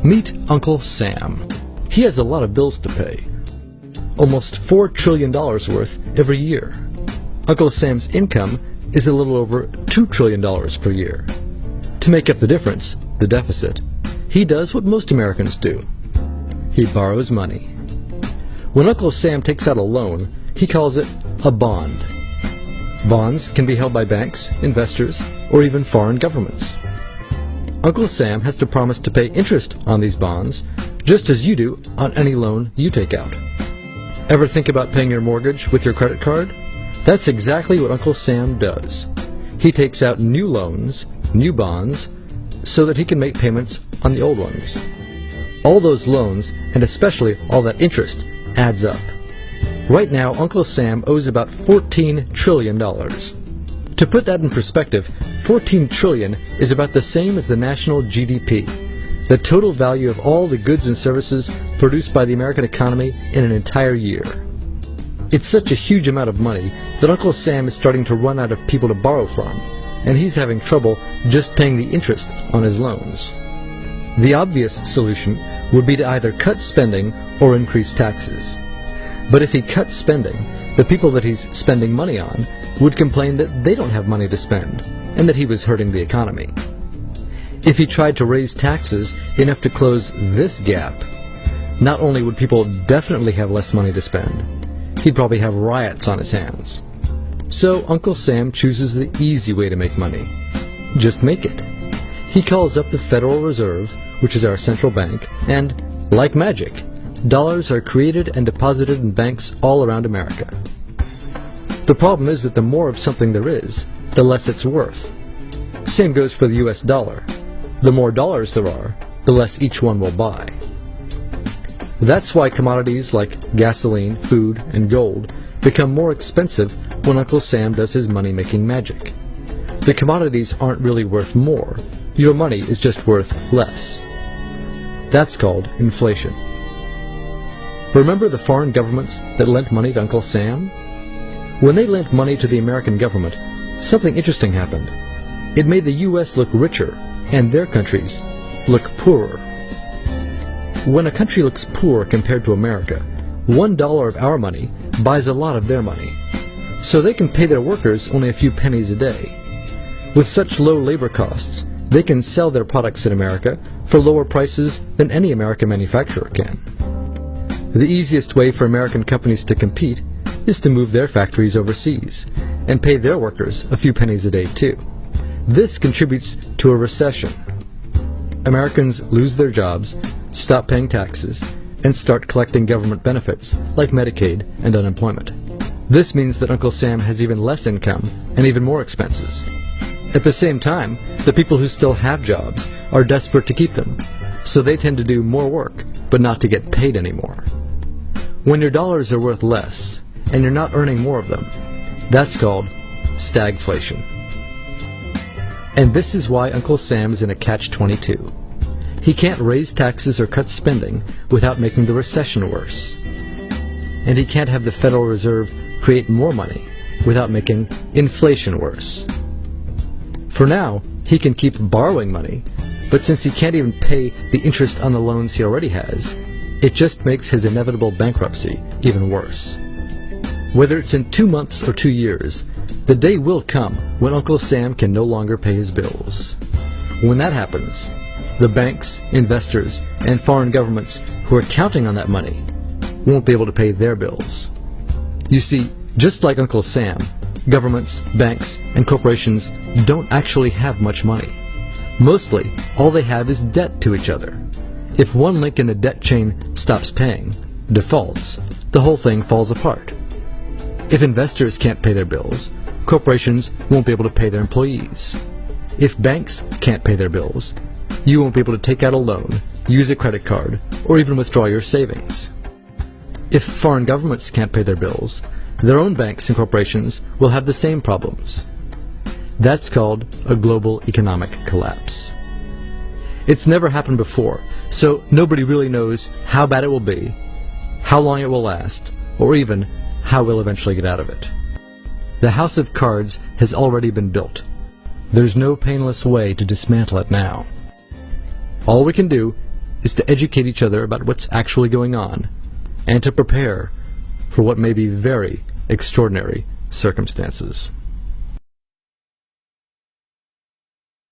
Meet Uncle Sam. He has a lot of bills to pay. Almost $4 trillion worth every year. Uncle Sam's income is a little over $2 trillion per year. To make up the difference, the deficit, he does what most Americans do. He borrows money. When Uncle Sam takes out a loan, he calls it a bond. Bonds can be held by banks, investors, or even foreign governments. Uncle Sam has to promise to pay interest on these bonds, just as you do on any loan you take out. Ever think about paying your mortgage with your credit card? That's exactly what Uncle Sam does. He takes out new loans, new bonds, so that he can make payments on the old ones. All those loans, and especially all that interest, adds up. Right now, Uncle Sam owes about $14 trillion. To put that in perspective, 14 trillion is about the same as the national GDP, the total value of all the goods and services produced by the American economy in an entire year. It's such a huge amount of money that Uncle Sam is starting to run out of people to borrow from, and he's having trouble just paying the interest on his loans. The obvious solution would be to either cut spending or increase taxes. But if he cuts spending, the people that he's spending money on would complain that they don't have money to spend, and that he was hurting the economy. If he tried to raise taxes enough to close this gap, not only would people definitely have less money to spend, he'd probably have riots on his hands. So Uncle Sam chooses the easy way to make money. Just make it. He calls up the Federal Reserve, which is our central bank, and, like magic, dollars are created and deposited in banks all around America. The problem is that the more of something there is, the less it's worth. Same goes for the US dollar. The more dollars there are, the less each one will buy. That's why commodities like gasoline, food, and gold become more expensive when Uncle Sam does his money-making magic. The commodities aren't really worth more. Your money is just worth less. That's called inflation. Remember the foreign governments that lent money to Uncle Sam? When they lent money to the American government, something interesting happened. It made the U.S. look richer, and their countries look poorer. When a country looks poor compared to America, $1 of our money buys a lot of their money. So they can pay their workers only a few pennies a day. With such low labor costs, they can sell their products in America for lower prices than any American manufacturer can. The easiest way for American companies to compete is to move their factories overseas and pay their workers a few pennies a day too. This contributes to a recession. Americans lose their jobs, stop paying taxes, and start collecting government benefits like Medicaid and unemployment. This means that Uncle Sam has even less income and even more expenses. At the same time, the people who still have jobs are desperate to keep them, so they tend to do more work, but not to get paid anymore. When your dollars are worth less, and you're not earning more of them, that's called stagflation. And this is why Uncle Sam is in a catch-22. He can't raise taxes or cut spending without making the recession worse. And he can't have the Federal Reserve create more money without making inflation worse. For now, he can keep borrowing money, but since he can't even pay the interest on the loans he already has, it just makes his inevitable bankruptcy even worse. Whether it's in 2 months or 2 years, the day will come when Uncle Sam can no longer pay his bills. When that happens, the banks, investors, and foreign governments who are counting on that money won't be able to pay their bills. You see, just like Uncle Sam, governments, banks, and corporations don't actually have much money. Mostly, all they have is debt to each other. If one link in the debt chain stops paying, defaults, the whole thing falls apart. If investors can't pay their bills, corporations won't be able to pay their employees. If banks can't pay their bills, you won't be able to take out a loan, use a credit card, or even withdraw your savings. If foreign governments can't pay their bills, their own banks and corporations will have the same problems. That's called a global economic collapse. It's never happened before, so nobody really knows how bad it will be, how long it will last, or even how we'll eventually get out of it. The house of cards has already been built. There's no painless way to dismantle it now. All we can do is to educate each other about what's actually going on, and to prepare for what may be very extraordinary circumstances.